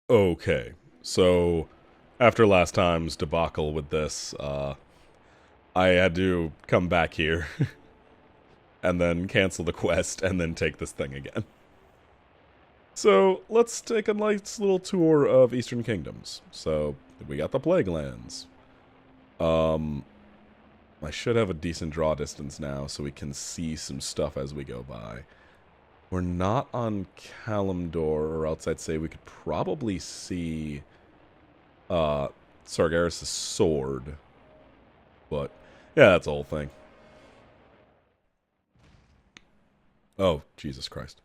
Okay, so after last time's debacle with this, I had to come back here and then cancel the quest and then take this thing again. So let's take a nice little tour of Eastern Kingdoms. So we got the Plague Lands. Um, I should have a decent draw distance now so we can see some stuff as we go by. We're not on Kalimdor, or else I'd say we could probably see uh Sargeras' sword. But yeah, that's the whole thing. Oh, Jesus Christ.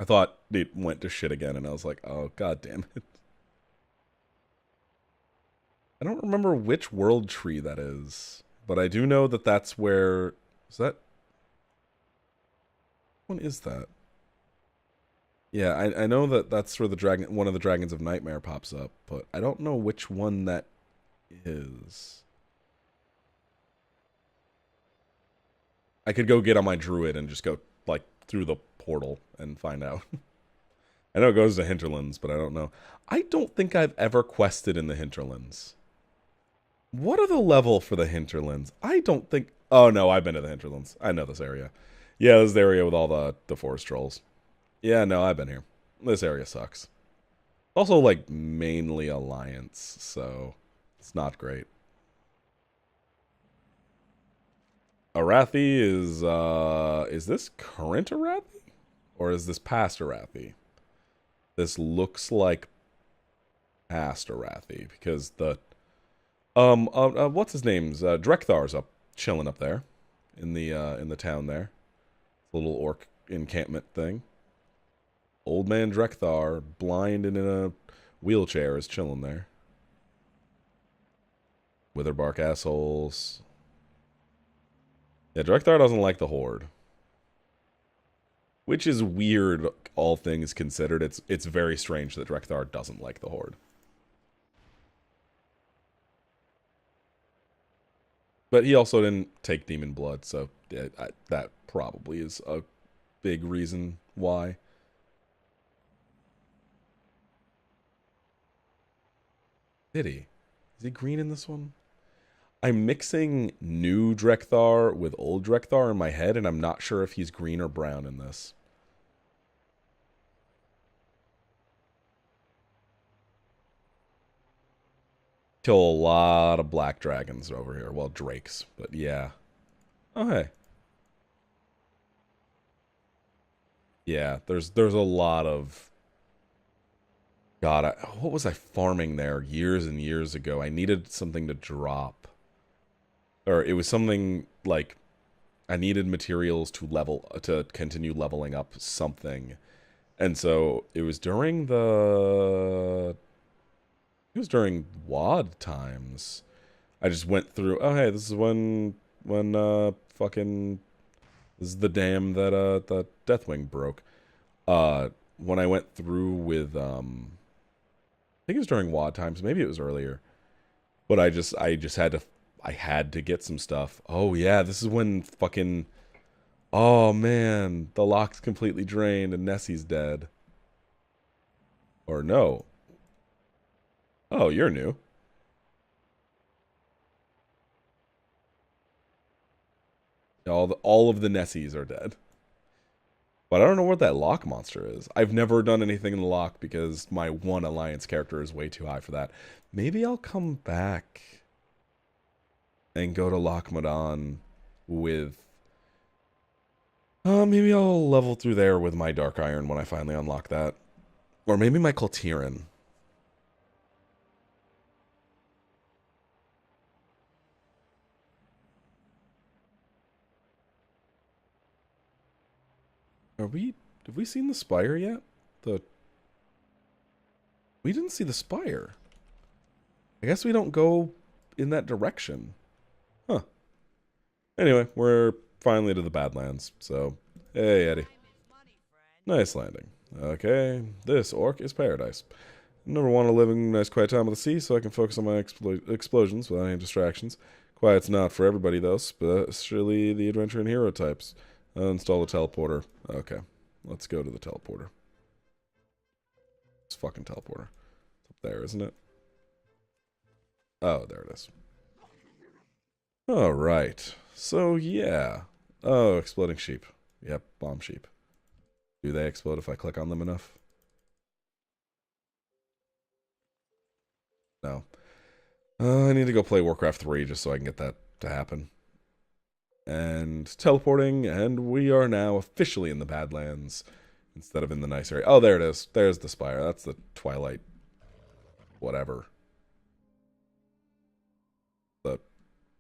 I thought it went to shit again, and I was like, oh, god damn it. I don't remember which world tree that is, but I do know that that's where. Is that. When is that? Yeah, I know that that's where the dragon, one of the dragons of nightmare pops up, but I don't know which one that is. I could go get on my druid and just go like through the portal and find out. I know it goes to Hinterlands, but I don't know. I don't think I've ever quested in the Hinterlands. What are the level for the Hinterlands? I don't think. Oh no, I've been to the Hinterlands. I know this area. Yeah, this is the area with all the forest trolls. Yeah, no, I've been here. This area sucks. Also, like mainly Alliance, so it's not great. Arathi is this current Arathi? Or is this past Arathi? This looks like past Arathi because the what's his name's Drekthar's up chilling up there in the town there. Little orc encampment thing. Old man Drekthar, blind and in a wheelchair, is chilling there. Witherbark assholes. Yeah, Drekthar doesn't like the Horde. Which is weird, all things considered. It's very strange that Drekthar doesn't like the Horde. But he also didn't take demon blood, so yeah, that probably is a big reason why. Did he? Is he green in this one? I'm mixing new Drekthar with old Drekthar in my head, and I'm not sure if he's green or brown in this. Kill a lot of black dragons over here. Well, drakes, but yeah. Oh, hey. Yeah, there's a lot of... God, what was I farming there years and years ago? I needed something to drop. Or it was something like I needed materials to to continue leveling up something. And so it was during WAD times. I just went through, oh hey, this is when fucking this is the dam that the Deathwing broke. When I went through with I think it was during WAD times, maybe it was earlier. But I just had to get some stuff. Oh yeah, this is when fucking oh man, the lock's completely drained and Nessie's dead. Or no. Oh, you're new. All of the Nessies are dead. But I don't know what that lock monster is. I've never done anything in the lock because my one alliance character is way too high for that. Maybe I'll come back and go to Lochmadan with maybe I'll level through there with my Dark Iron when I finally unlock that. Or maybe my Coltiran. Have we seen the spire yet? The We didn't see the spire. I guess we don't go in that direction. Huh. Anyway, we're finally to the Badlands. So, hey Eddie. Nice landing. Okay, this orc is paradise. Never want to live in a nice quiet time of the sea so I can focus on my explosions without any distractions. Quiet's not for everybody though, especially the adventure and hero types. Install the teleporter. Okay, let's go to the teleporter. fucking teleporter? It's up there, isn't it? Oh, there it is. Alright. So, yeah. Oh, exploding sheep. Yep, bomb sheep. Do they explode if I click on them enough? No. I need to go play Warcraft 3 just so I can get that to happen. And teleporting, and we are now officially in the Badlands instead of in the nice area. Oh, there it is. There's the spire. That's the Twilight. Whatever. The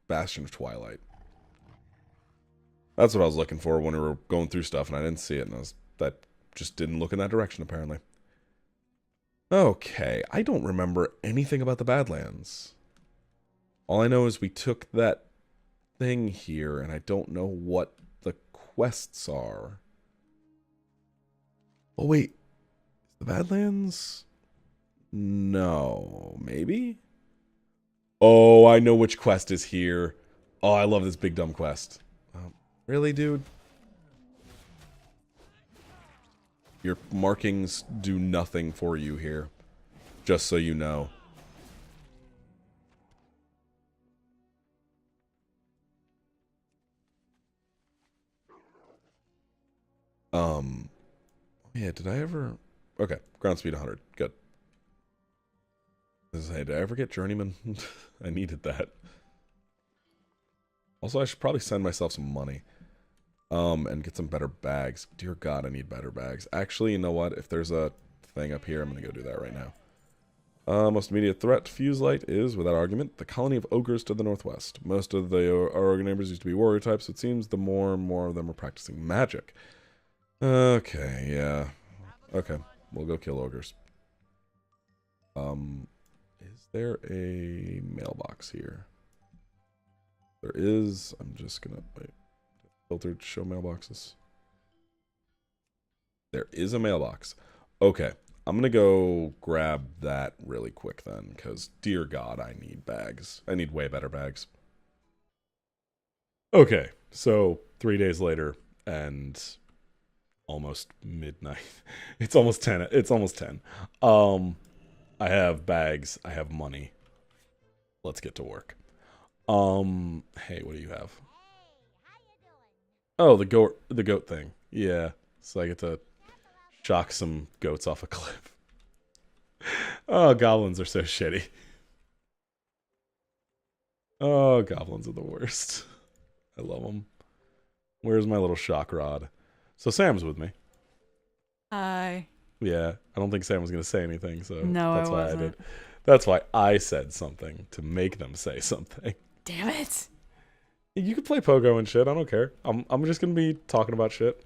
Bastion of Twilight. That's what I was looking for when we were going through stuff, and I didn't see it, and that just didn't look in that direction, apparently. Okay, I don't remember anything about the Badlands. All I know is we took that thing here, and I don't know what the quests are. Oh, wait. The Badlands? No. Maybe? Oh, I know which quest is here. Oh, I love this big dumb quest. Really, dude? Your markings do nothing for you here. Just so you know. Yeah, did I ever... Okay, ground speed 100. Good. Hey, did I ever get Journeyman? I needed that. Also, I should probably send myself some money. And get some better bags. Dear God, I need better bags. Actually, you know what? If there's a thing up here, I'm going to go do that right now. Most immediate threat to Fuselight is, without argument, the colony of ogres to the northwest. Most of our ogre neighbors used to be warrior types, so it seems the more and more of them are practicing magic. Okay, yeah. Okay, we'll go kill ogres. Is there a mailbox here? There is. I'm just gonna wait. Filtered show mailboxes. There is a mailbox. Okay, I'm gonna go grab that really quick then, because dear God, I need bags. I need way better bags. Okay, so 3 days later, and almost midnight. It's almost 10. It's almost 10. I have bags. I have money. Let's get to work. Hey, what do you have? Oh, the goat thing. Yeah. So I get to shock some goats off a cliff. Oh, goblins are so shitty. Oh, goblins are the worst. I love them. Where's my little shock rod? So Sam's with me. Hi. Yeah, I don't think Sam was going to say anything, so No, that's I why wasn't. I did. That's why I said something, to make them say something. Damn it. You can play Pogo and shit, I don't care. I'm just going to be talking about shit.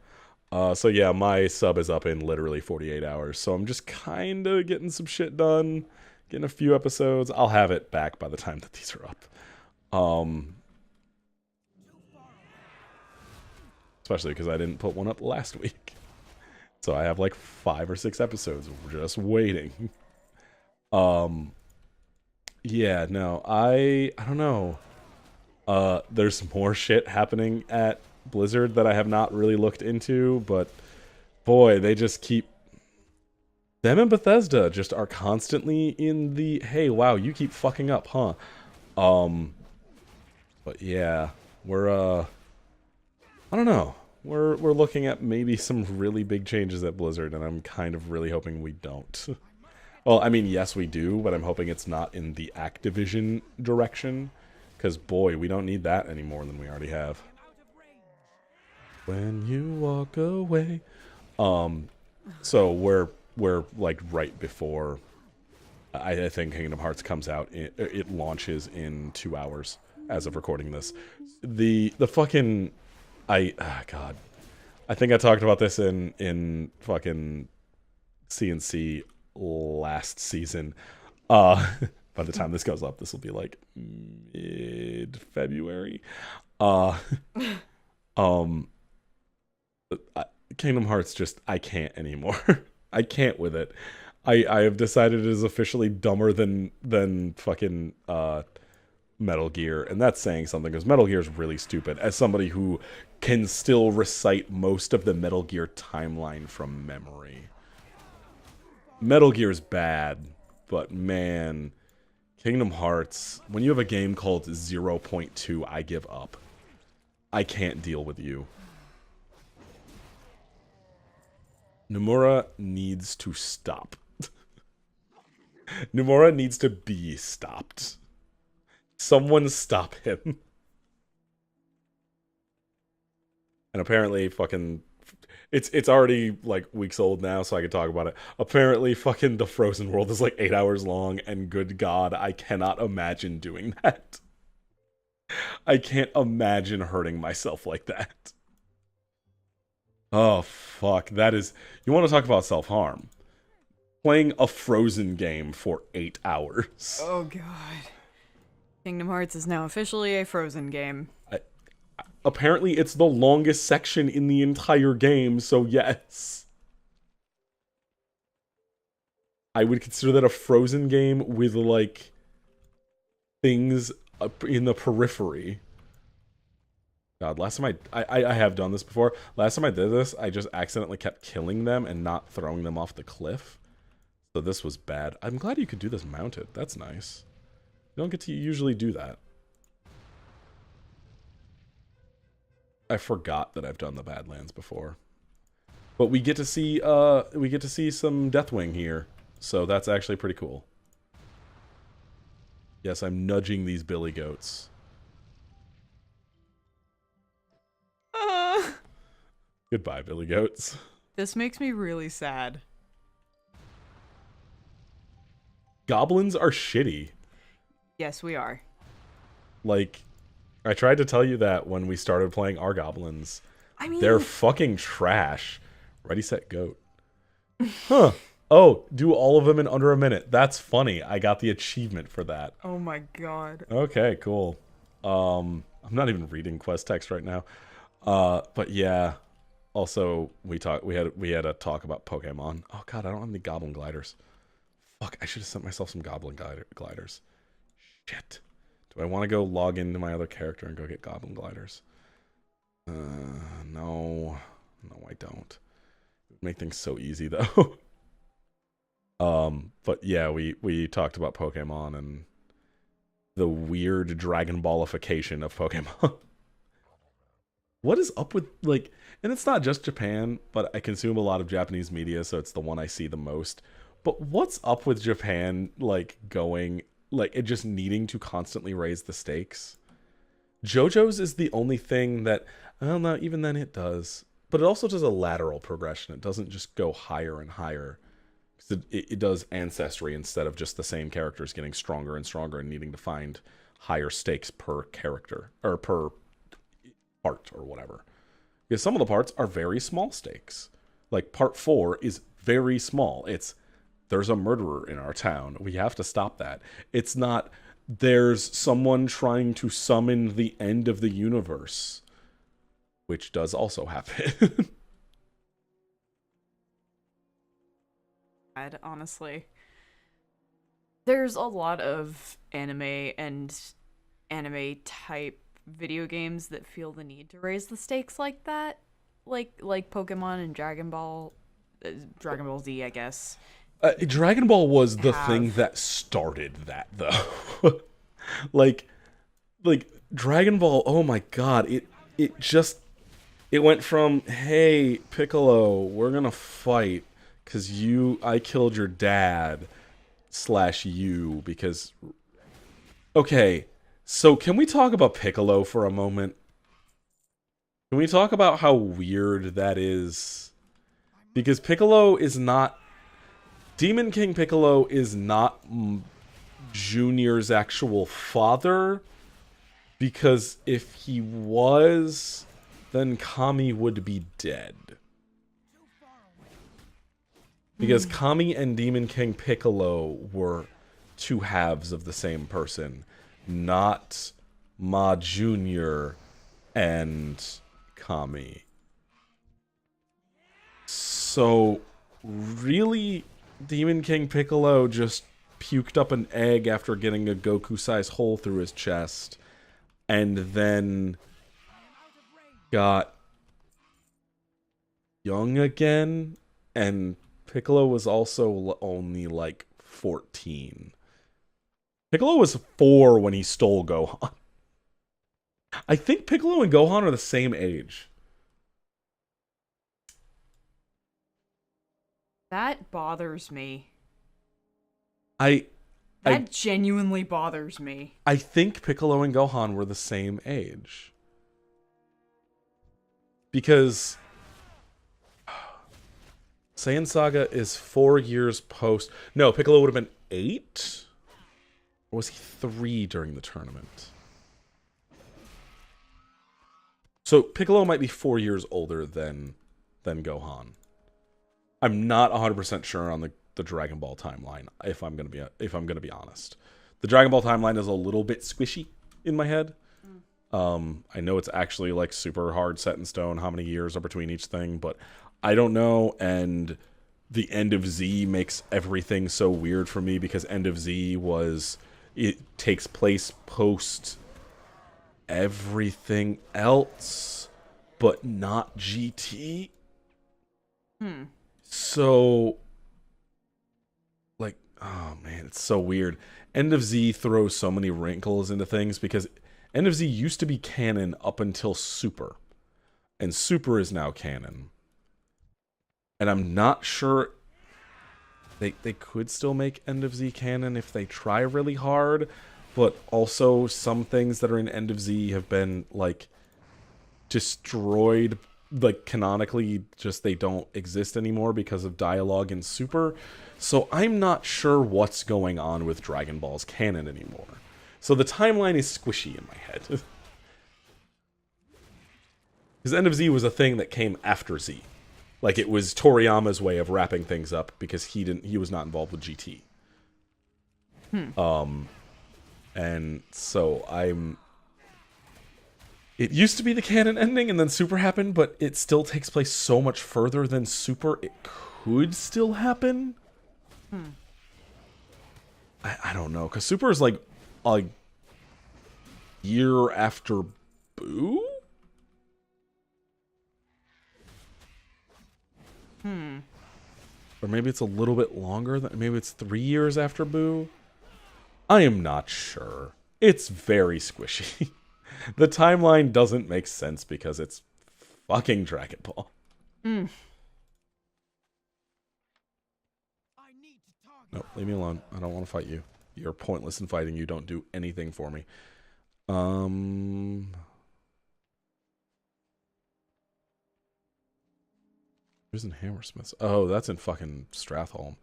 So yeah, my sub is up in literally 48 hours, so I'm just kind of getting some shit done, getting a few episodes. I'll have it back by the time that these are up. Especially because I didn't put one up last week. So I have like 5 or 6 episodes just waiting. Yeah, no, I don't know. There's more shit happening at Blizzard that I have not really looked into, but boy, they just keep... Them and Bethesda just are constantly in the, hey, wow, you keep fucking up, huh? But yeah, we're, I don't know. We're looking at maybe some really big changes at Blizzard, and I'm kind of really hoping we don't. Well, I mean, yes, we do, but I'm hoping it's not in the Activision direction, because, boy, we don't need that any more than we already have. When you walk away. So we're like right before, I think Kingdom Hearts comes out. It launches in 2 hours as of recording this. The fucking... God. I think I talked about this in fucking CNC last season. By the time this goes up, this will be like mid-February. Kingdom Hearts just, I can't anymore. I can't with it. I have decided it is officially dumber than fucking Metal Gear, and that's saying something because Metal Gear is really stupid. As somebody who can still recite most of the Metal Gear timeline from memory, Metal Gear's bad, but man, Kingdom Hearts, when you have a game called 0.2, I give up. I can't deal with you. Nomura needs to stop. Nomura needs to be stopped. Someone stop him. And apparently fucking... It's already, like, weeks old now, so I can talk about it. Apparently fucking the Frozen World is, like, 8 hours long, and good God, I cannot imagine doing that. I can't imagine hurting myself like that. Oh, fuck. That is... You want to talk about self-harm? Playing a Frozen game for 8 hours. Oh god. Kingdom Hearts is now officially a Frozen game. Apparently, it's the longest section in the entire game, so yes. I would consider that a Frozen game with, like, things in the periphery. God, last time I have done this before. Last time I did this, I just accidentally kept killing them and not throwing them off the cliff. So this was bad. I'm glad you could do this mounted. That's nice. You don't get to usually do that. I forgot that I've done the Badlands before. But we get to see some Deathwing here. So that's actually pretty cool. Yes, I'm nudging these billy goats. Goodbye, billy goats. This makes me really sad. Goblins are shitty. Yes, we are. Like, I tried to tell you that when we started playing our goblins. I mean... They're fucking trash. Ready, set, goat. Huh. Oh, do all of them in under a minute. That's funny. I got the achievement for that. Oh my god. Okay, cool. I'm not even reading quest text right now. But yeah. Also, we had a talk about Pokemon. Oh god, I don't have any goblin gliders. Fuck, I should have sent myself some goblin gliders. Shit. Do I want to go log into my other character and go get goblin gliders? No. No, I don't. It would make things so easy, though. But yeah, we talked about Pokemon and the weird Dragon Ballification of Pokemon. What is up with, like... And it's not just Japan, but I consume a lot of Japanese media, so it's the one I see the most. But what's up with Japan, like, going... Like, it just needing to constantly raise the stakes? JoJo's is the only thing that... Well, no, even then it does. But it also does a lateral progression. It doesn't just go higher and higher. It does ancestry instead of just the same characters getting stronger and stronger and needing to find higher stakes per character. Or per part or whatever. Because some of the parts are very small stakes. Like, part 4 is very small. It's... There's a murderer in our town. We have to stop that. It's not, there's someone trying to summon the end of the universe. Which does also happen. Honestly. There's a lot of anime and anime-type video games that feel the need to raise the stakes like that. Like Pokemon and Dragon Ball Z, I guess. Dragon Ball was the thing that started that, though. like Dragon Ball. Oh my god! It went from, hey Piccolo, we're gonna fight because I killed your dad / you because. Okay, so can we talk about Piccolo for a moment? Can we talk about how weird that is? Because Piccolo is not. Demon King Piccolo is not Junior's actual father, because if he was, then Kami would be dead. Because Kami and Demon King Piccolo were two halves of the same person, not Ma Junior and Kami. So, really... Demon King Piccolo just puked up an egg after getting a Goku-sized hole through his chest, and then got young again and Piccolo was also only like 14. Piccolo was 4 when he stole Gohan. I think Piccolo and Gohan are the same age. That bothers me. I That genuinely bothers me. I think Piccolo and Gohan were the same age. Because Saiyan Saga is 4 years post. No, Piccolo would have been 8? Or was he 3 during the tournament? So Piccolo might be 4 years older than Gohan. I'm not 100% sure on the Dragon Ball timeline, if I'm gonna be honest. The Dragon Ball timeline is a little bit squishy in my head. I know it's actually like super hard set in stone how many years are between each thing, but I don't know. And the end of Z makes everything so weird for me because end of Z it takes place post everything else, but not GT. So, like, oh man, it's so weird. End of Z throws so many wrinkles into things because End of Z used to be canon up until Super. And Super is now canon. And I'm not sure they could still make End of Z canon if they try really hard, but also some things that are in End of Z have been like destroyed, like canonically, just they don't exist anymore because of dialogue in Super. So I'm not sure what's going on with Dragon Ball's canon anymore. So the timeline is squishy in my head. Because End of Z was a thing that came after Z. Like, it was Toriyama's way of wrapping things up because he was not involved with GT. And so it used to be the canon ending and then Super happened, but it still takes place so much further than Super, it could still happen. I don't know, because Super is like a year after Boo? Or maybe it's a little bit longer. Maybe it's 3 years after Boo? I am not sure. It's very squishy. The timeline doesn't make sense because it's fucking Dragon Ball. No, leave me alone. I don't want to fight you. You're pointless in fighting. You don't do anything for me. Where's in Hammersmiths? Oh, that's in fucking Stratholme.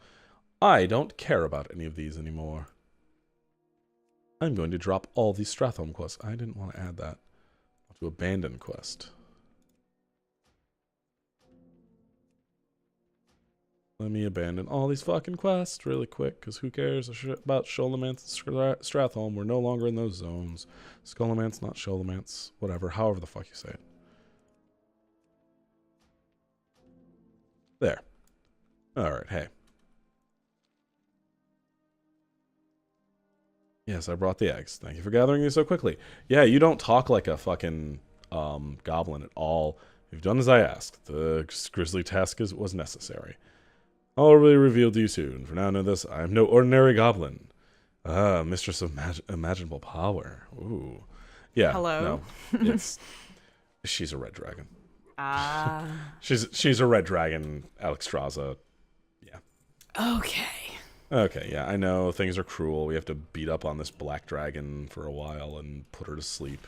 I don't care about any of these anymore. I'm going to drop all these Stratholme quests. I didn't want to add that. I'll do abandon quest. Let me abandon all these fucking quests really quick, because who cares about Sholomance and Stratholme? We're no longer in those zones. Skullomance, not Sholomance. Whatever, however the fuck you say it. There. Alright, hey. Yes, I brought the eggs. Thank you for gathering these so quickly. Yeah, you don't talk like a fucking goblin at all. You've done as I asked. The grisly task was necessary. I'll really reveal to you soon. For now, know this. I am no ordinary goblin. Mistress of imaginable power. Ooh. Yeah. Hello? No. She's a red dragon. She's a red dragon, Alexstrasza. Yeah. Okay, yeah, I know things are cruel. We have to beat up on this black dragon for a while and put her to sleep.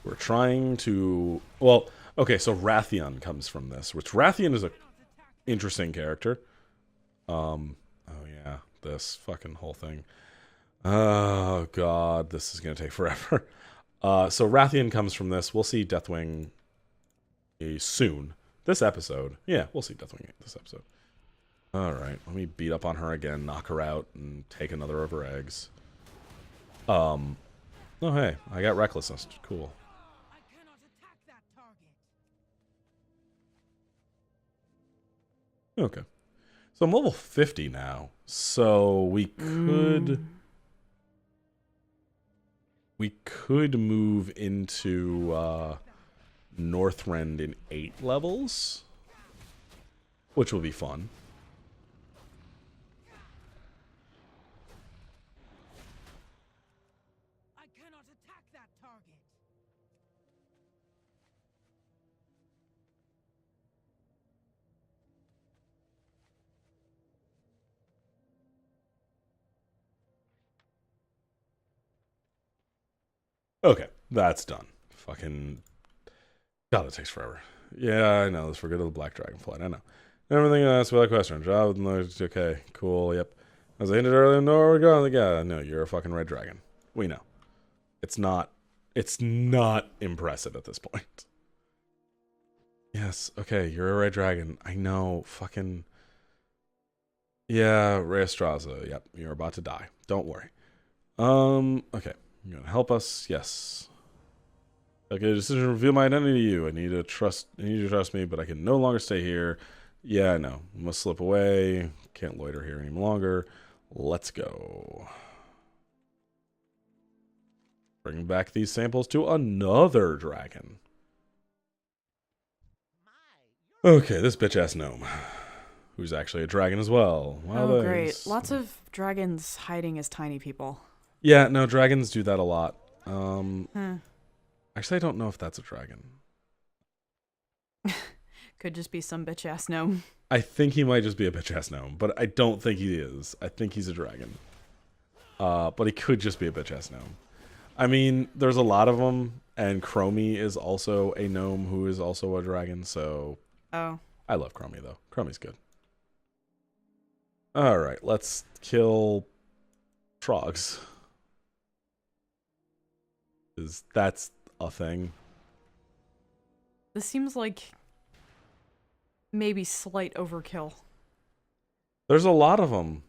We're trying to... Well, okay, so Rathian comes from this, which Rathian is a interesting character. Oh yeah, this fucking whole thing. Oh god, this is gonna take forever. So Rathian comes from this. We'll see Deathwing soon. This episode. Yeah, we'll see Deathwing this episode. Alright, let me beat up on her again, knock her out, and take another of her eggs. Oh hey, I got Recklessness. Cool. Okay. So I'm level 50 now. So we could... We could move into Northrend in 8 levels, which will be fun. I cannot attack that target. Okay, that's done. Fucking... God, it takes forever. Yeah, I know. Let's forget the Black Dragonflight. I know. Everything else without question. Job, okay, cool, yep. As I hinted earlier, no, we're going. Yeah, no, you're a fucking red dragon. We know. It's not impressive at this point. Yes, okay, you're a red dragon. I know, fucking... Yeah, Reestraza. Yep, you're about to die. Don't worry. Okay. You're gonna help us? Yes. Okay, decision to reveal my identity to you. I need you to trust me, but I can no longer stay here. Yeah, I know. Must slip away. Can't loiter here any longer. Let's go. Bring back these samples to another dragon. Okay, this bitch-ass gnome. Who's actually a dragon as well. Wow, oh, great. Lots of dragons hiding as tiny people. Yeah, no, dragons do that a lot. Actually, I don't know if that's a dragon. Could just be some bitch-ass gnome. I think he might just be a bitch-ass gnome, but I don't think he is. I think he's a dragon. But he could just be a bitch-ass gnome. I mean, there's a lot of them, and Chromie is also a gnome who is also a dragon, so... Oh. I love Chromie, though. Chromie's good. Alright, let's kill... Trogs. That's a thing. This seems like... maybe slight overkill. There's a lot of them.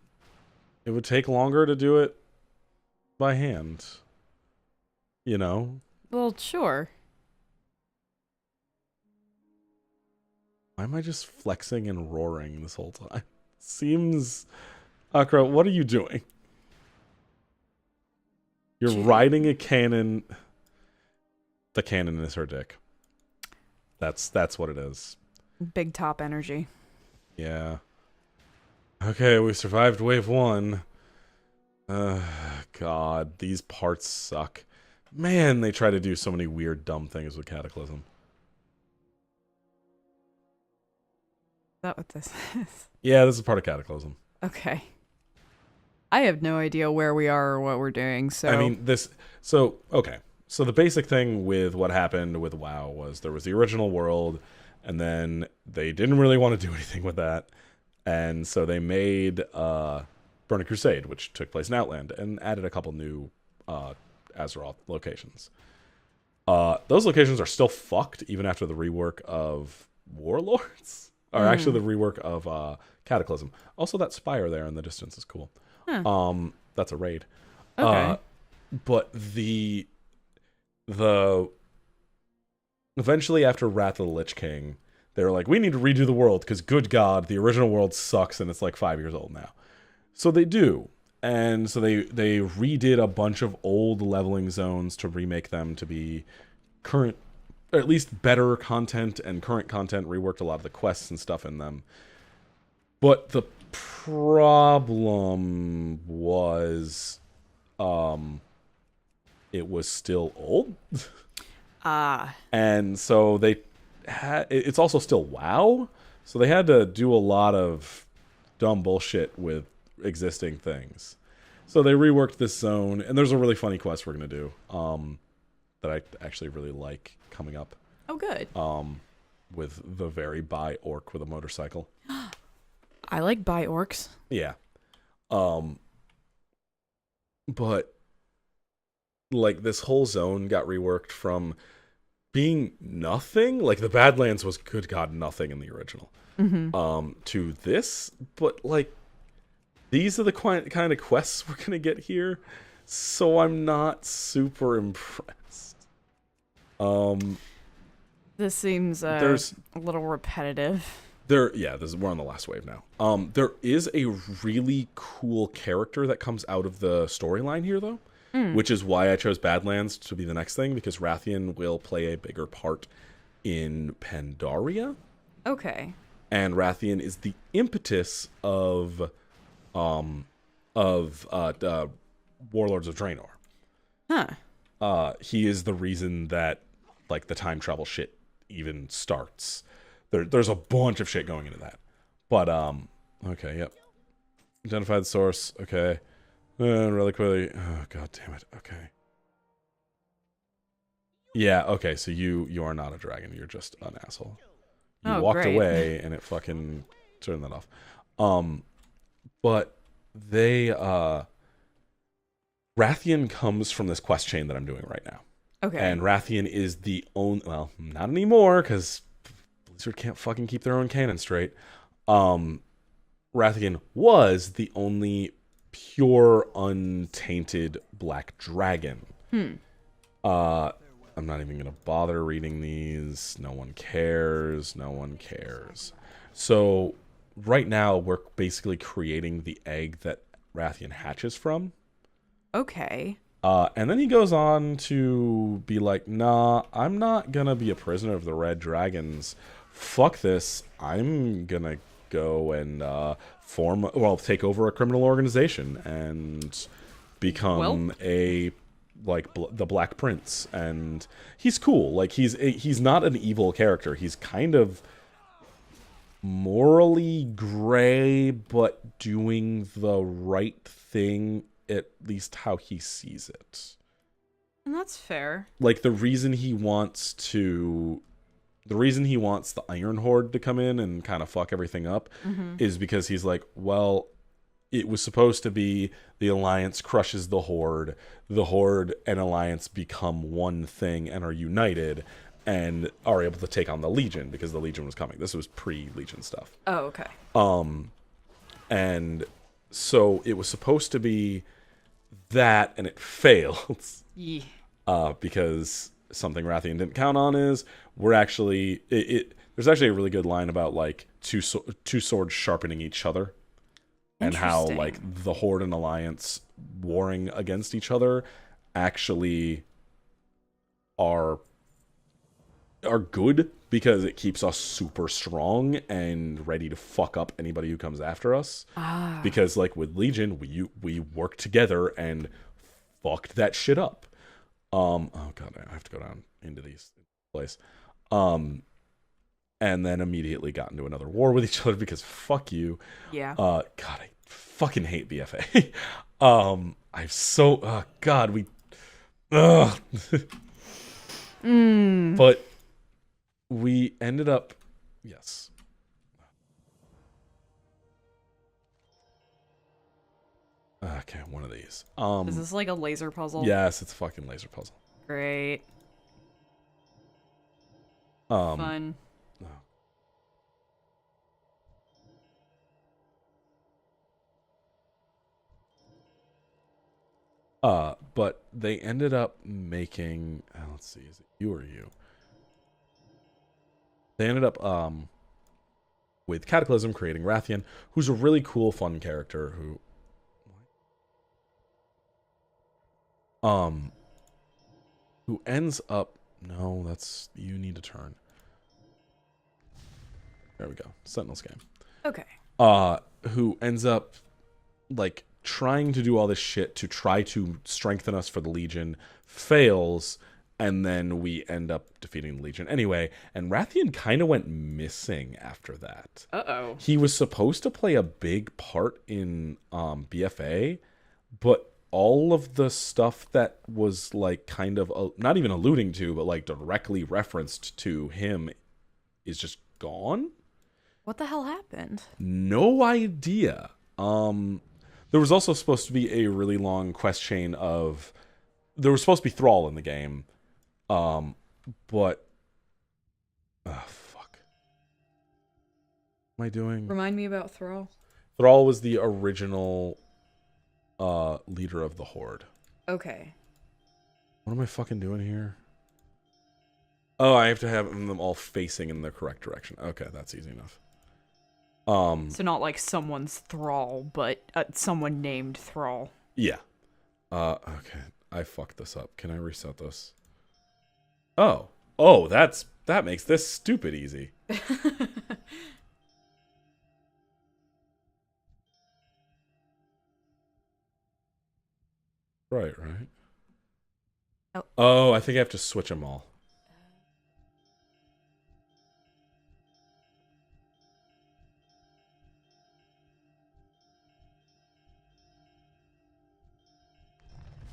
It would take longer to do it by hand. You know? Well, sure. Why am I just flexing and roaring this whole time? Seems... Akra, what are you doing? You're riding a cannon. The cannon is her dick. That's what it is. Big top energy. Yeah. Okay, we survived wave 1. God, these parts suck. Man, they try to do so many weird, dumb things with Cataclysm. Is that what this is? Yeah, this is part of Cataclysm. Okay. I have no idea where we are or what we're doing, so... I mean, okay. So the basic thing with what happened with WoW was there was the original world, and then they didn't really want to do anything with that. And so they made Burning Crusade, which took place in Outland, and added a couple new Azeroth locations. Those locations are still fucked, even after the rework of Warlords. Or actually the rework of Cataclysm. Also, that spire there in the distance is cool. Huh. That's a raid. Okay. But the eventually after Wrath of the Lich King, they were like, we need to redo the world because good God, the original world sucks and it's like 5 years old now. So they do. And so they redid a bunch of old leveling zones to remake them to be current, or at least better content and current content, reworked a lot of the quests and stuff in them. But the problem was it was still old. And so they had, it's also still WoW, so they had to do a lot of dumb bullshit with existing things. So they reworked this zone, and there's a really funny quest we're gonna do that I actually really like coming up. Oh, good. With the very bi orc with a motorcycle. I like bi orcs. Yeah. But like this whole zone got reworked from being nothing, like the Badlands was good God nothing in the original, to this, but like these are the kind of quests we're gonna get here, so I'm not super impressed. This seems a little repetitive. We're on the last wave now. There is a really cool character that comes out of the storyline here, though, which is why I chose Badlands to be the next thing, because Rathian will play a bigger part in Pandaria, Okay. and Rathian is the impetus of Warlords of Draenor. He is the reason that like the time travel shit even starts. There's a bunch of shit going into that. But okay, yep. Identify the source. Okay. Really quickly. Oh god damn it. Okay. Yeah, okay, so you are not a dragon, you're just an asshole. You walked great. away and it fucking turned that off. But they Rathian comes from this quest chain that I'm doing right now. Okay. And Rathian is the only, well, not anymore, because Blizzard can't fucking keep their own canon straight. Rathian was the only pure, untainted black dragon. I'm not even going to bother reading these. No one cares. No one cares. So, right now, we're basically creating the egg that Rathian hatches from. Okay. And then he goes on to be like, nah, I'm not going to be a prisoner of the Red Dragons. Fuck this. I'm going to go and take over a criminal organization and become the Black Prince. And he's cool. Like, he's not an evil character. He's kind of morally gray, but doing the right thing, at least how he sees it. And that's fair. Like, the reason he wants the Iron Horde to come in and kind of fuck everything up is because he's like, well, it was supposed to be the Alliance crushes the Horde and Alliance become one thing and are united and are able to take on the Legion because the Legion was coming. This was pre-Legion stuff. Oh, okay. And so it was supposed to be that, and it fails. Yeah. Because something Rathian didn't count on is we're actually there's actually a really good line about like two swords sharpening each other, and how like the Horde and Alliance warring against each other actually are good because it keeps us super strong and ready to fuck up anybody who comes after us. Because like with Legion, we worked together and fucked that shit up. Oh god, I have to go down into these place. And then immediately got into another war with each other because fuck you. Yeah. God, I fucking hate BFA. I've so god, we But we ended up yes. Okay, one of these. Is this like a laser puzzle? Yes, it's a fucking laser puzzle. Great. Fun. But they ended up making let's see, is it you or you? They ended up with Cataclysm creating Rathian, who's a really cool, fun character who ends up no, that's you need to turn. There we go. Sentinel Scam. Okay. Who ends up like trying to do all this shit to try to strengthen us for the Legion, fails, and then we end up defeating the Legion anyway. And Rathian kind of went missing after that. Uh-oh. He was supposed to play a big part in BFA, but all of the stuff that was like kind of not even alluding to, but like directly referenced to him is just gone. What the hell happened? No idea. There was also supposed to be a really long quest chain of... There was supposed to be Thrall in the game. But... fuck. What am I doing? Remind me about Thrall. Thrall was the original leader of the Horde. Okay. What am I fucking doing here? Oh, I have to have them all facing in the correct direction. Okay, that's easy enough. So not like someone's Thrall, but someone named Thrall. Yeah. Okay. I fucked this up. Can I reset this? Oh. Oh, that makes this stupid easy. Right. Oh. Oh, I think I have to switch them all.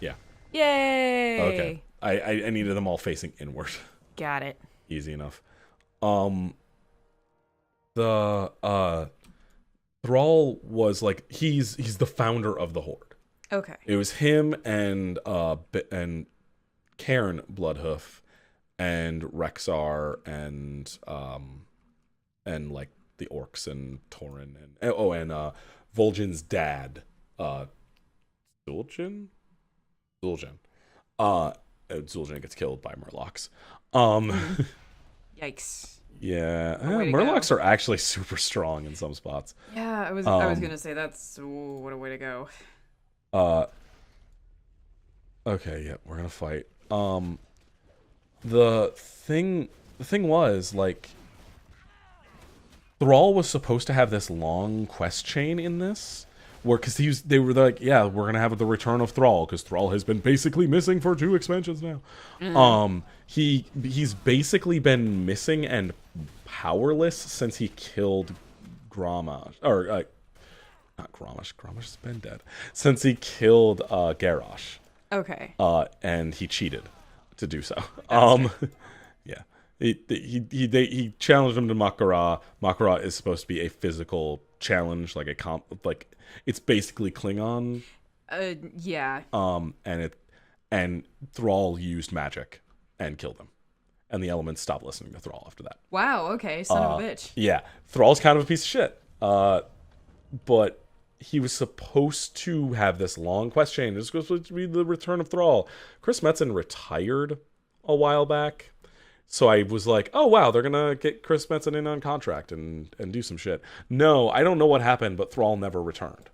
Yeah. Yay! Okay. I needed them all facing inward. Got it. Easy enough. The Thrall was like he's the founder of the Horde. Okay. It was him and Cairn Bloodhoof and Rexar and like the orcs and Tauren and Vol'jin's dad, Zul'jin? Zul'jin. Zul'jin gets killed by Murlocs. Yikes. Yeah, way to Murlocs go. are actually super strong in some spots. Yeah, I was gonna say that's what a way to go. Okay, yeah, we're gonna fight. The thing was like Thrall was supposed to have this long quest chain in this, where because they were like, yeah, we're gonna have the return of Thrall because Thrall has been basically missing for 2 expansions now. He's basically been missing and powerless since he killed Grommash or not Grommash. Grommash has been dead since he killed Garrosh. Okay. And he cheated to do so. Fair. Yeah. He challenged him to Makara. Makara is supposed to be a physical challenge, like it's basically Klingon. Yeah. And Thrall used magic and killed him. And the elements stopped listening to Thrall after that. Wow, okay, son of a bitch. Yeah. Thrall's kind of a piece of shit. But he was supposed to have this long quest chain. This was supposed to be the return of Thrall. Chris Metzen retired a while back. So I was like, oh, wow, they're going to get Chris Metzen in on contract and do some shit. No, I don't know what happened, but Thrall never returned.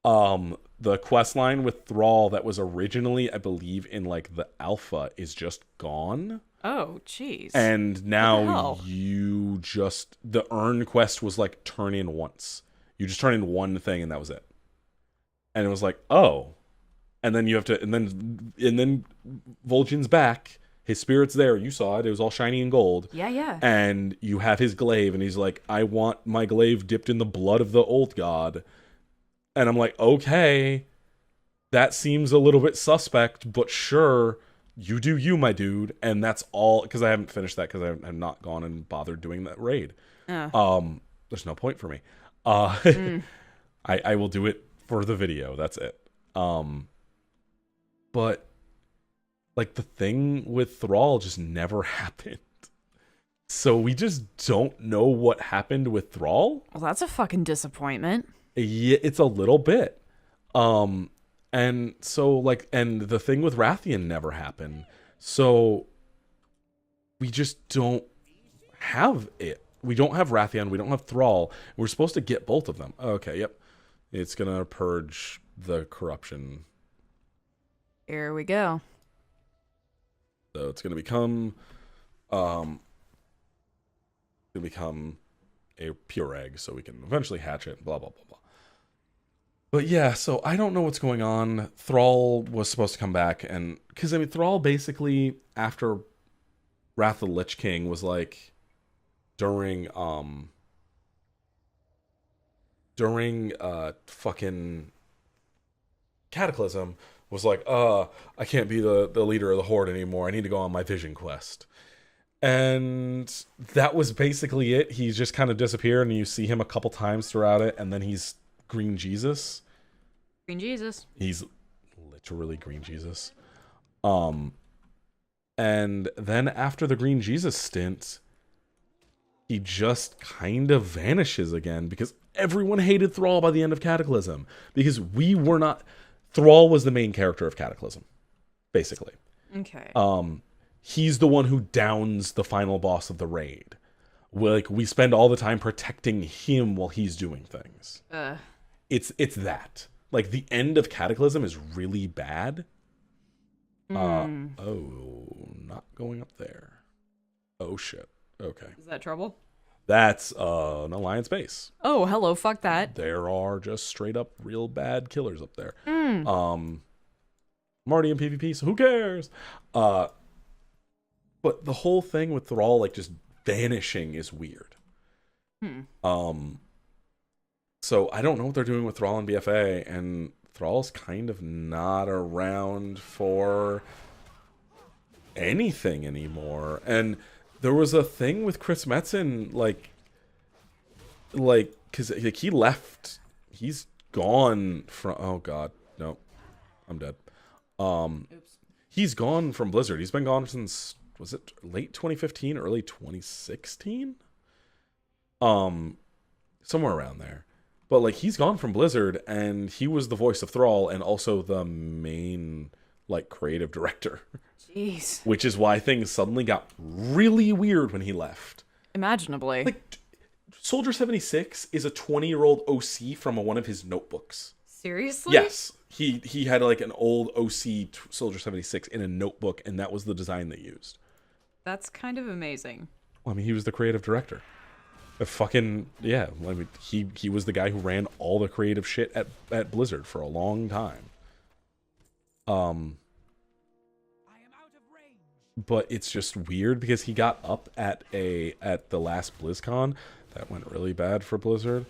The quest line with Thrall that was originally, I believe, in like the alpha is just gone. Oh, jeez. And now What the earn quest was like turn in once. You just turn in one thing and that was it. And it was like, oh. And then you have to, and then Vol'jin's back. His spirit's there. You saw it. It was all shiny and gold. Yeah. And you have his glaive, and he's like, I want my glaive dipped in the blood of the old god. And I'm like, okay, that seems a little bit suspect, but sure, you do you, my dude. And that's all, because I haven't finished that, because I have not gone and bothered doing that raid. There's no point for me. I will do it for the video. That's it. But like the thing with Thrall just never happened. So we just don't know what happened with Thrall. Well, that's a fucking disappointment. Yeah, it's a little bit. And so like, and the thing with Rathian never happened. So we just don't have it. We don't have Rathian. We don't have Thrall. We're supposed to get both of them. Okay, yep. It's gonna purge the corruption. Here we go. So it's gonna become, a pure egg, so we can eventually hatch it. Blah blah blah blah. But yeah, so I don't know what's going on. Thrall was supposed to come back, and because I mean, Thrall basically after Wrath of the Lich King was like during fucking Cataclysm was like, I can't be the leader of the Horde anymore. I need to go on my vision quest. And that was basically it. He's just kind of disappeared, and you see him a couple times throughout it, and then he's Green Jesus. Green Jesus. He's literally Green Jesus. And then after the Green Jesus stint, he just kind of vanishes again because everyone hated Thrall by the end of Cataclysm. Because we were not... Thrall was the main character of Cataclysm, basically. Okay. He's the one who downs the final boss of the raid. We spend all the time protecting him while he's doing things. It's that. Like, the end of Cataclysm is really bad. Oh, not going up there. Oh shit. Okay. Is that trouble? That's an alliance base. Oh, hello, fuck that. There are just straight up real bad killers up there. I'm already in PvP, so who cares? But the whole thing with Thrall like just vanishing is weird. So I don't know what they're doing with Thrall and BFA, and Thrall's kind of not around for anything anymore. And there was a thing with Chris Metzen, like, because like, he left, he's gone from. Oh God, no, I'm dead. Oops. He's gone from Blizzard. He's been gone since, was it late 2015, early 2016? Somewhere around there. But like he's gone from Blizzard, and he was the voice of Thrall and also the main like creative director. Jeez. Which is why things suddenly got really weird when he left. Imaginably. Like Soldier 76 is a 20-year-old OC from one of his notebooks. Seriously? Yes. He had like an old OC Soldier 76 in a notebook, and that was the design they used. That's kind of amazing. Well, I mean, he was the creative director. Yeah. I mean, he was the guy who ran all the creative shit at Blizzard for a long time. I am out of range. But it's just weird because he got up at the last BlizzCon. That went really bad for Blizzard.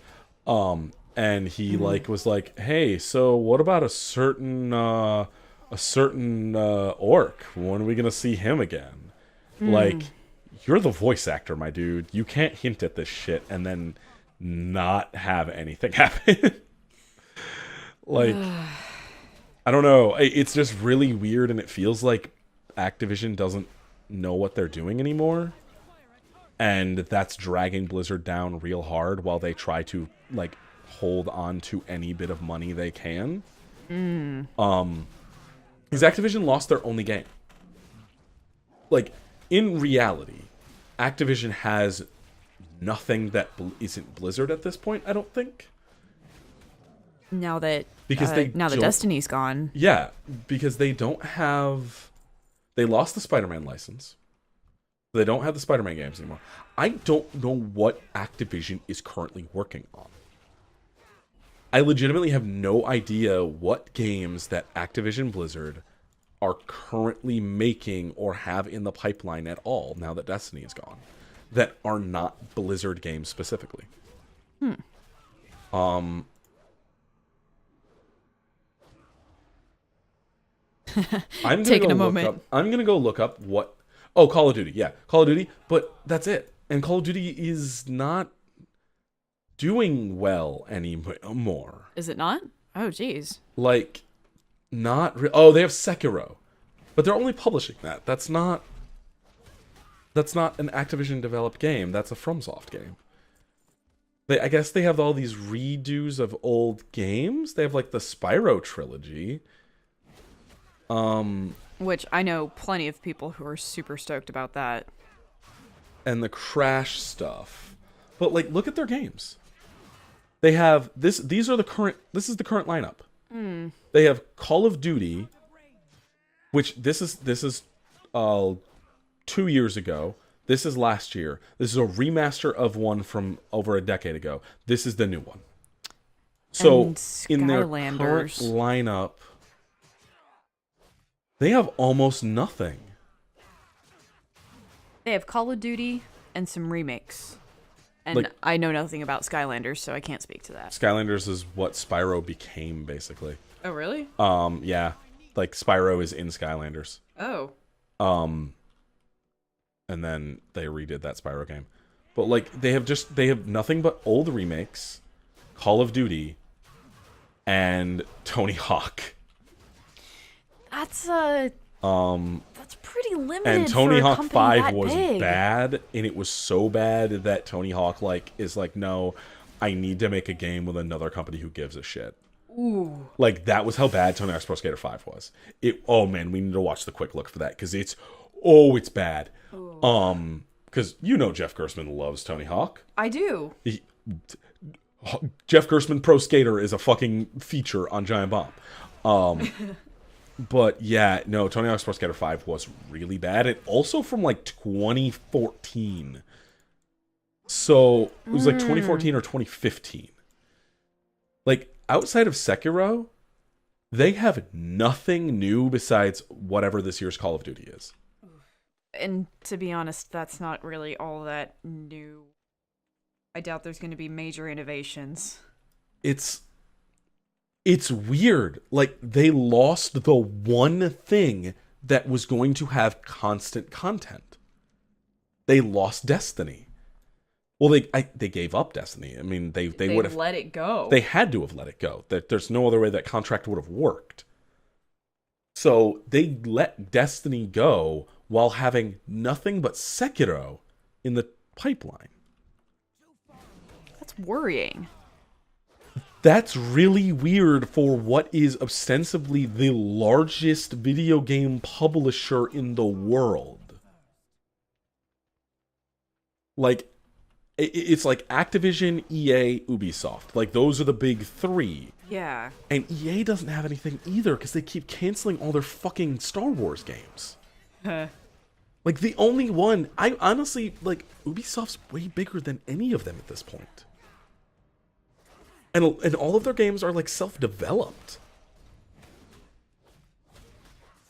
And he like was like, "Hey, so what about a certain orc? When are we gonna see him again?" Like, you're the voice actor, my dude. You can't hint at this shit and then not have anything happen. Like, I don't know. It's just really weird, and it feels like Activision doesn't know what they're doing anymore. And that's dragging Blizzard down real hard while they try to, like, hold on to any bit of money they can. Because Activision lost their only game. Like, in reality, Activision has nothing that isn't Blizzard at this point, I don't think. Now that Because now that Destiny's gone. Yeah, because they don't have... They lost the Spider-Man license. They don't have the Spider-Man games anymore. I don't know what Activision is currently working on. I legitimately have no idea what games that Activision Blizzard are currently making or have in the pipeline at all now that Destiny is gone that are not Blizzard games specifically. I'm gonna Taking go a look moment. up- I'm gonna go look up what. Oh, Call of Duty. Yeah, Call of Duty. But that's it. And Call of Duty is not doing well anymore. Is it not? Oh, jeez. Like, oh, they have Sekiro, but they're only publishing that. That's not an Activision developed game. That's a FromSoft game. I guess they have all these redos of old games. They have like the Spyro trilogy. Which I know plenty of people who are super stoked about that. And the Crash stuff. But like, look at their games. They have this. This is the current lineup. They have Call of Duty, which this is 2 years ago. This is last year. This is a remaster of one from over a decade ago. This is the new one. So And in their current Skylanders. lineup, they have almost nothing. They have Call of Duty and some remakes. And Like- I know nothing about Skylanders, so I can't speak to that. Skylanders is what Spyro became, basically. Oh, really? Yeah, like Spyro is in Skylanders. Oh. And then they redid that Spyro game. But like they have nothing but old remakes, Call of Duty, and Tony Hawk. That's pretty limited. And Tony for a Hawk company 5 that was big. bad, and it was so bad that Tony Hawk is like, no, I need to make a game with another company who gives a shit. Ooh. Like, that was how bad Tony Hawk's Pro Skater 5 was. Oh man, we need to watch the quick look for that, because it's bad. Because Jeff Gerstmann loves Tony Hawk. I do. Jeff Gerstmann Pro Skater is a fucking feature on Giant Bomb. But yeah, no, Tony Hawk's Pro Skater 5 was really bad. And also from like 2014. So it was like 2014 or 2015. Like outside of Sekiro, they have nothing new besides whatever this year's Call of Duty is. And to be honest, that's not really all that new. I doubt there's going to be major innovations. It's weird. Like they lost the one thing that was going to have constant content. They lost Destiny. Well, they gave up Destiny. I mean, they would have let it go. They had to have let it go. That there's no other way that contract would have worked. So they let Destiny go while having nothing but Sekiro in the pipeline. That's worrying. That's really weird for what is ostensibly the largest video game publisher in the world. Like, it's like Activision, EA, Ubisoft. Like, those are the big three. Yeah. And EA doesn't have anything either because they keep canceling all their fucking Star Wars games. Like, the only one... I honestly, like, Ubisoft's way bigger than any of them at this point. And all of their games are, like, self-developed.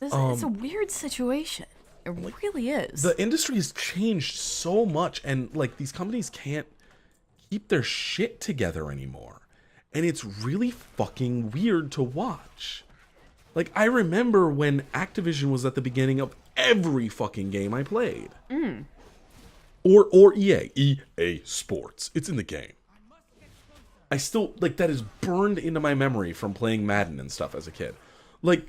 It's a weird situation. It really is. The industry has changed so much, and, like, these companies can't keep their shit together anymore. And it's really fucking weird to watch. Like, I remember when Activision was at the beginning of every fucking game I played. Or EA. EA Sports. It's in the game. I still, like, that is burned into my memory from playing Madden and stuff as a kid. Like,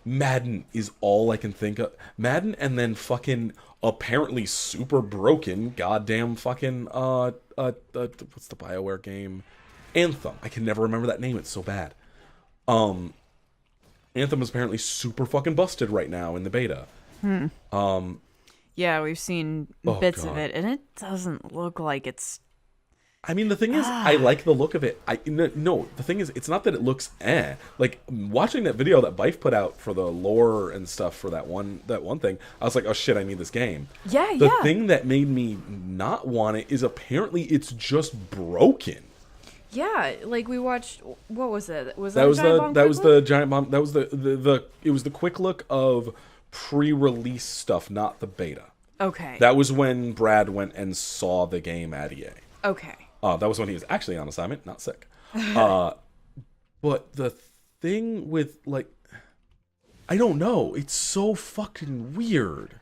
Madden is all I can think of. Madden and then fucking apparently super broken goddamn fucking, what's the BioWare game? Anthem. I can never remember that name. It's so bad. Anthem is apparently super fucking busted right now in the beta. Yeah, we've seen bits of it, and it doesn't look like it's... I mean, the thing is, I like the look of it. No, the thing is, it's not that it looks Like, watching that video that Bife put out for the lore and stuff for that one thing, I was like, oh shit, I need this game. Yeah, The thing that made me not want it is apparently it's just broken. Yeah, like we watched. What was it? Was That was the giant bomb. That was it was the quick look of pre-release stuff, not the beta. Okay. That was when Brad went and saw the game at EA. Okay. That was when he was actually on assignment, not sick. But the thing with, like, I don't know. It's so fucking weird.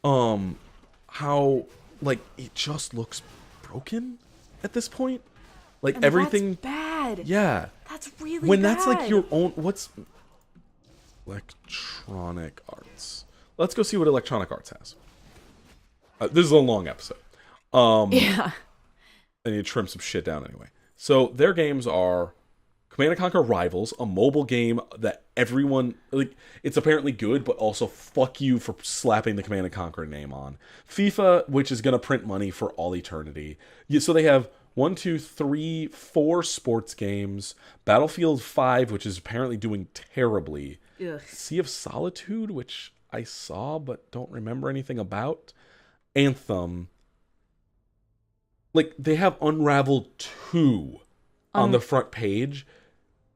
How, like, it just looks broken at this point. Like, And everything. That's bad. Yeah. That's really When bad. that's like your own. What's Electronic Arts? Let's go see what Electronic Arts has. This is a long episode. Yeah. I need to trim some shit down anyway. So their games are Command & Conquer Rivals, a mobile game that everyone, like, it's apparently good, but also fuck you for slapping the Command & Conquer name on. FIFA, which is going to print money for all eternity. So they have 1, 2, 3, 4 sports games. Battlefield 5, which is apparently doing terribly. Ugh. Sea of Solitude, which I saw but don't remember anything about. Anthem. Like, they have Unravel 2 on the front page.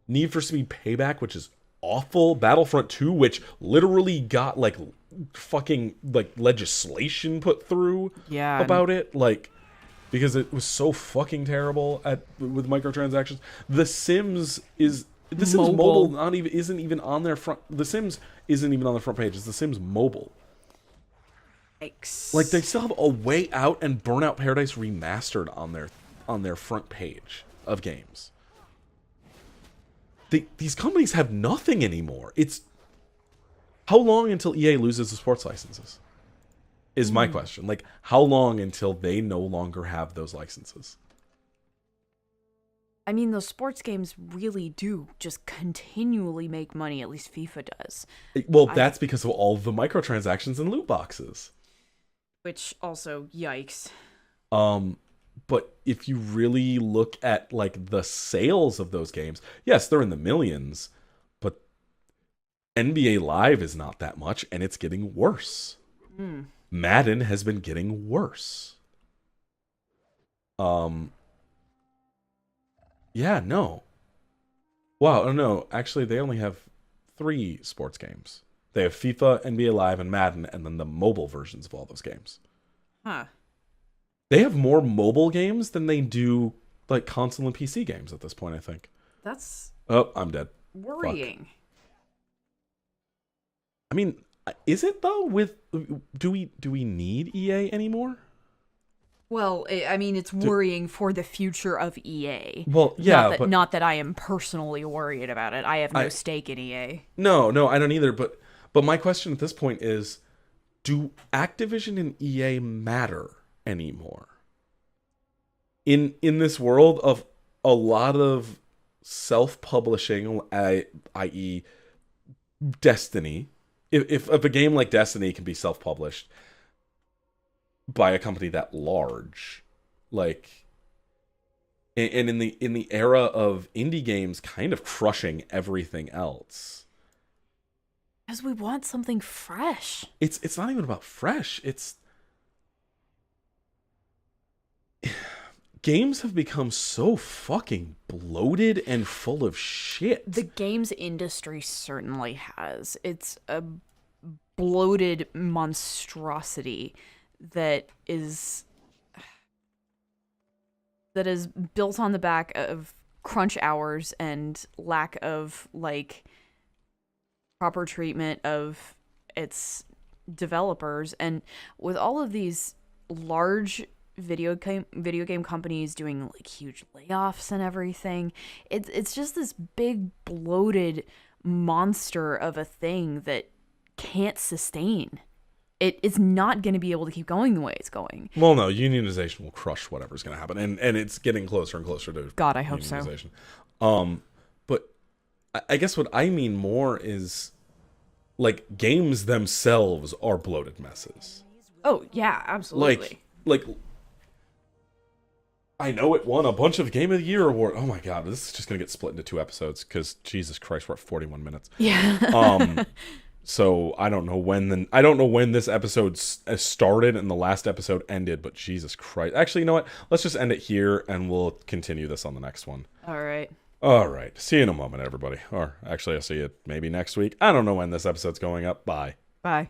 Need for Speed Payback, which is awful. Battlefront 2, which literally got, like, fucking, like, legislation put through about it. Like, because it was so fucking terrible with microtransactions. The Sims is... The Sims Mobile isn't even on their front... The Sims isn't even on the front page. It's The Sims Mobile. Like, they still have A Way Out and Burnout Paradise Remastered on their front page of games. These companies have nothing anymore. It's... How long until EA loses the sports licenses? Is my question. Like, how long until they no longer have those licenses? I mean, those sports games really do just continually make money. At least FIFA does. Well, that's because of all the microtransactions and loot boxes. Which also, yikes. But if you really look at, like, the sales of those games, yes, they're in the millions, but NBA Live is not that much, and it's getting worse. Madden has been getting worse. Yeah, no. Wow, no, actually they only have 3 sports games. They have FIFA, NBA Live, and Madden, and then the mobile versions of all those games. Huh. They have more mobile games than they do like console and PC games at this point, I think. That's Oh, I'm dead. worrying. Fuck. I mean, is it though? With do we need EA anymore? Well, I mean, it's worrying for the future of EA. Well, yeah, but but not that I am personally worried about it. I have no stake in EA. no, I don't either. But my question at this point is, do Activision and EA matter anymore? In this world of a lot of self-publishing, i.e., Destiny. If a game like Destiny can be self-published by a company that large, like, and in the era of indie games kind of crushing everything else, Because we want something fresh. it's not even about fresh. It's games have become so fucking bloated and full of shit. The games industry certainly has. It's a bloated monstrosity that is built on the back of crunch hours and lack of like proper treatment of its developers. And with all of these large video game companies doing like huge layoffs and everything, it's just this big bloated monster of a thing that can't sustain. It's not going to be able to keep going the way it's going. Well, no, unionization will crush whatever's going to happen, and it's getting closer and closer to God, I hope so. Unionization. But I guess what I mean more is like games themselves are bloated messes. Oh yeah, absolutely. Like I know it won a bunch of Game of the Year award. Oh my god, this is just gonna get split into 2 episodes because Jesus Christ, we're at 41 minutes. Yeah. So I don't know when this episode started and the last episode ended, but Jesus Christ. Actually, you know what? Let's just end it here and we'll continue this on the next one. All right. All right. See you in a moment, everybody. Or actually, I'll see you maybe next week. I don't know when this episode's going up. Bye. Bye.